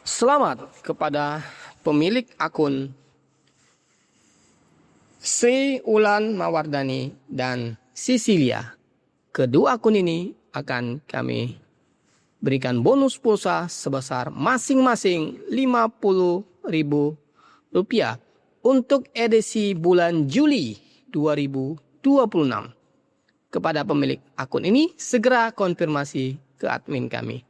Selamat kepada pemilik akun Sri Ulan Mawardani dan Sisilia. Kedua akun ini akan kami berikan bonus pulsa sebesar masing-masing Rp50.000 untuk edisi bulan Juli 2026. Kepada pemilik akun ini segera konfirmasi ke admin kami.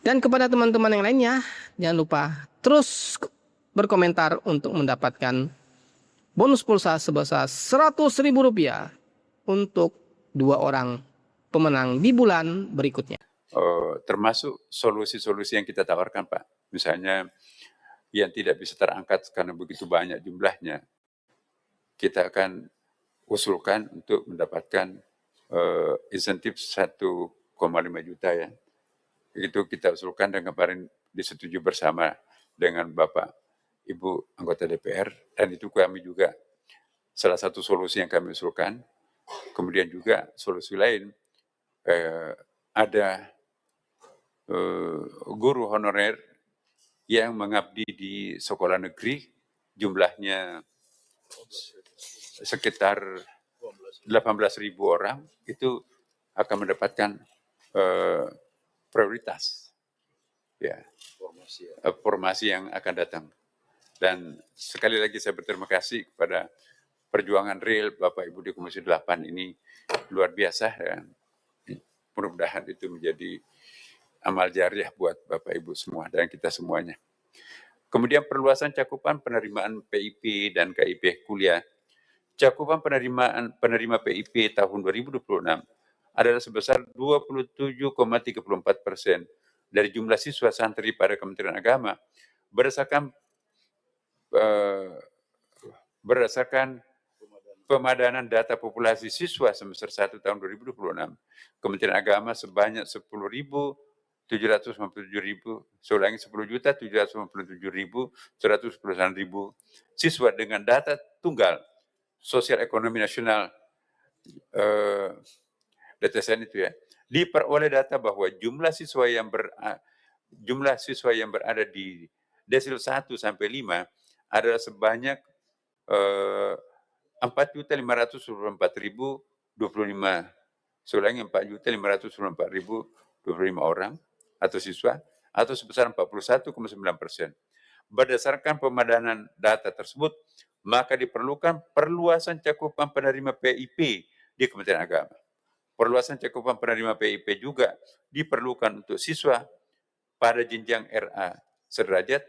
Dan kepada teman-teman yang lainnya, jangan lupa terus berkomentar untuk mendapatkan bonus pulsa sebesar Rp100.000 untuk 2 orang pemenang di bulan berikutnya. Termasuk solusi-solusi yang kita tawarkan, Pak. Misalnya yang tidak bisa terangkat karena begitu banyak jumlahnya, kita akan usulkan untuk mendapatkan insentif 1,5 juta ya. Itu kita usulkan dan kemarin disetujui bersama dengan Bapak Ibu anggota DPR, dan itu kami juga salah satu solusi yang kami usulkan. Kemudian juga solusi lain, ada guru honorer yang mengabdi di sekolah negeri, jumlahnya sekitar 18.000 orang, itu akan mendapatkan prioritas ya, formasi yang akan datang. Dan sekali lagi saya berterima kasih kepada perjuangan real Bapak Ibu di Komisi 8 ini, luar biasa ya. Mudah-mudahan itu menjadi amal jariah buat Bapak Ibu semua dan kita semuanya. Kemudian perluasan cakupan penerimaan PIP dan KIP kuliah. Cakupan penerima PIP tahun 2026 adalah sebesar 27,34% dari jumlah siswa santri pada Kementerian Agama berdasarkan pemadanan data populasi siswa semester 1 tahun 2026. Kementerian Agama sebanyak 10.757.110.119.000 siswa dengan data tunggal sosial ekonomi nasional DTSN itu ya, diperoleh data bahwa jumlah siswa yang berada di desil 1 sampai 5 adalah sebanyak 4.524.025. Seulangi 4.524.025 orang atau siswa, atau sebesar 41,9%. Berdasarkan pemadanan data tersebut, maka diperlukan perluasan cakupan penerima PIP di Kementerian Agama. Perluasan cakupan penerima PIP juga diperlukan untuk siswa pada jenjang RA sederajat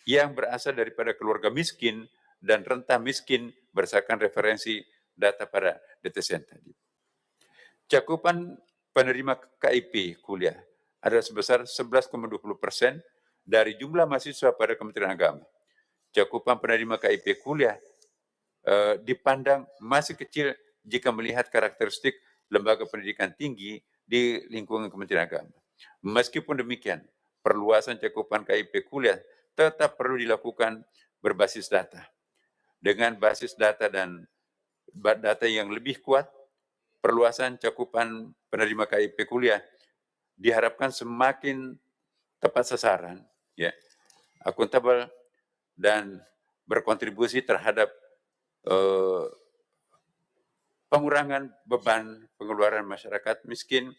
yang berasal daripada keluarga miskin dan rentan miskin berdasarkan referensi data pada DTSN tadi. Cakupan penerima KIP kuliah adalah sebesar 11,20% dari jumlah mahasiswa pada Kementerian Agama. Cakupan penerima KIP kuliah dipandang masih kecil jika melihat karakteristik lembaga pendidikan tinggi di lingkungan Kementerian Agama. Meskipun demikian, perluasan cakupan KIP kuliah tetap perlu dilakukan berbasis data. Dengan basis data dan data yang lebih kuat, perluasan cakupan penerima KIP kuliah diharapkan semakin tepat sasaran, ya, akuntabel, dan berkontribusi terhadap pengurangan beban pengeluaran masyarakat miskin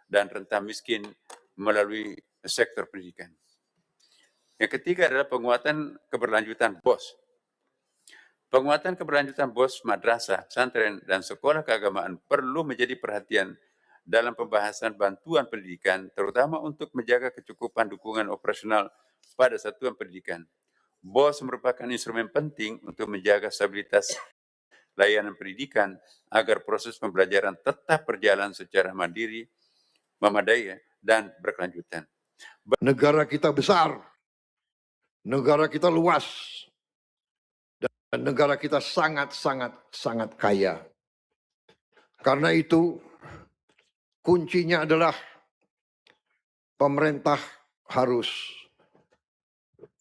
dan rentan miskin melalui sektor pendidikan. Yang ketiga adalah penguatan keberlanjutan BOS. Penguatan keberlanjutan BOS madrasah, pesantren, dan sekolah keagamaan perlu menjadi perhatian dalam pembahasan bantuan pendidikan, terutama untuk menjaga kecukupan dukungan operasional pada satuan pendidikan. BOS merupakan instrumen penting untuk menjaga stabilitas layanan pendidikan agar proses pembelajaran tetap berjalan secara mandiri, memadai, dan berkelanjutan. Negara kita besar, negara kita luas, dan negara kita sangat kaya. Karena itu, kuncinya adalah pemerintah harus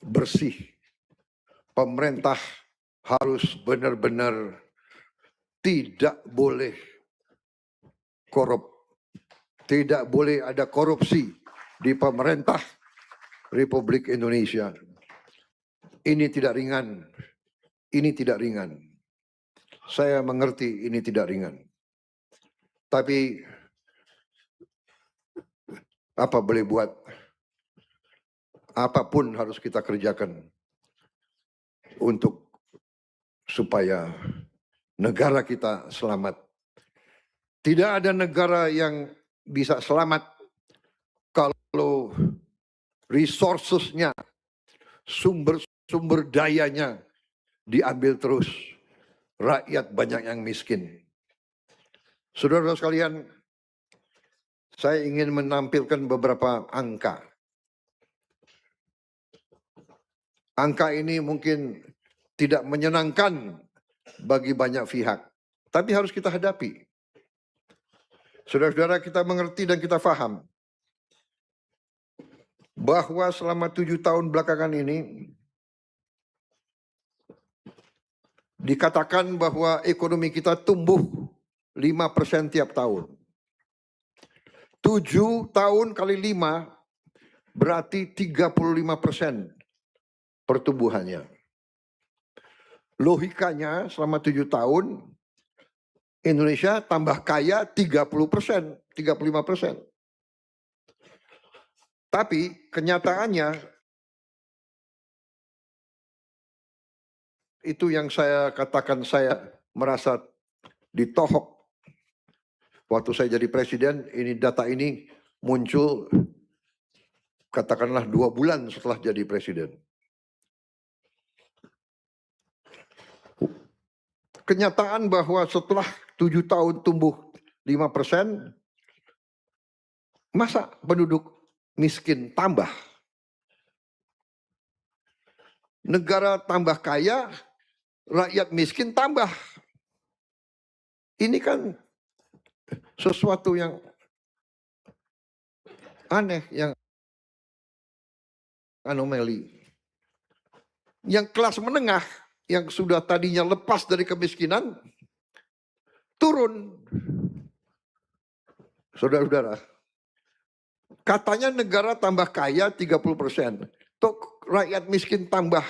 bersih. Pemerintah harus benar-benar tidak boleh korup. Tidak boleh ada korupsi di pemerintah. Republik Indonesia. Ini tidak ringan. Ini tidak ringan. Saya mengerti ini tidak ringan. Tapi apa boleh buat? Apapun harus kita kerjakan untuk supaya negara kita selamat. Tidak ada negara yang bisa selamat kalau resourcesnya, sumber dayanya diambil terus. Rakyat banyak yang miskin. Saudara-saudara sekalian, saya ingin menampilkan beberapa angka. Angka ini mungkin tidak menyenangkan bagi banyak pihak, tapi harus kita hadapi. Saudara-saudara, kita mengerti dan kita paham bahwa selama 7 tahun belakangan ini dikatakan bahwa ekonomi kita tumbuh 5% tiap tahun. 7 tahun kali 5 berarti 35% pertumbuhannya. Logikanya selama 7 tahun Indonesia tambah kaya 30%, 35%. Tapi kenyataannya itu yang saya katakan, saya merasa ditohok. Waktu saya jadi presiden, ini data ini muncul katakanlah 2 bulan setelah jadi presiden. Kenyataan bahwa setelah 7 tahun tumbuh 5%, masa penduduk miskin tambah? Negara tambah kaya, rakyat miskin tambah. Ini kan sesuatu yang aneh, yang anomali. Yang kelas menengah, yang sudah tadinya lepas dari kemiskinan, turun. Saudara-saudara, katanya negara tambah kaya 30%. Tok rakyat miskin tambah.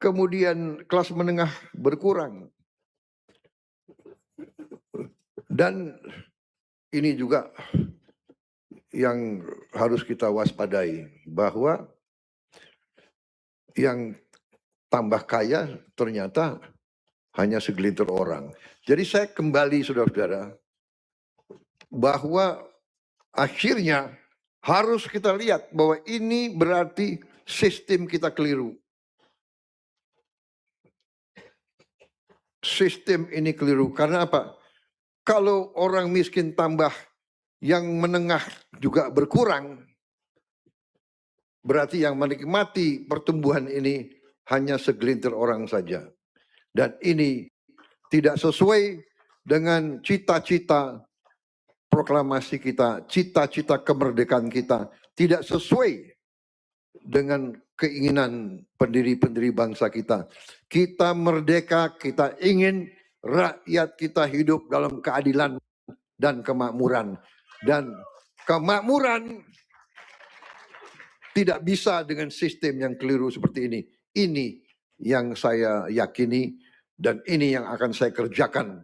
Kemudian kelas menengah berkurang. Dan ini juga yang harus kita waspadai, bahwa yang tambah kaya ternyata hanya segelintir orang. Jadi saya kembali, saudara-saudara, bahwa akhirnya harus kita lihat bahwa ini berarti sistem kita keliru. Sistem ini keliru. Karena apa? Kalau orang miskin tambah, yang menengah juga berkurang, berarti yang menikmati pertumbuhan ini hanya segelintir orang saja. Dan ini tidak sesuai dengan cita-cita proklamasi kita, cita-cita kemerdekaan kita. Tidak sesuai dengan keinginan pendiri-pendiri bangsa kita. Kita merdeka, kita ingin rakyat kita hidup dalam keadilan dan kemakmuran. Dan kemakmuran tidak bisa dengan sistem yang keliru seperti ini. Ini yang saya yakini dan ini yang akan saya kerjakan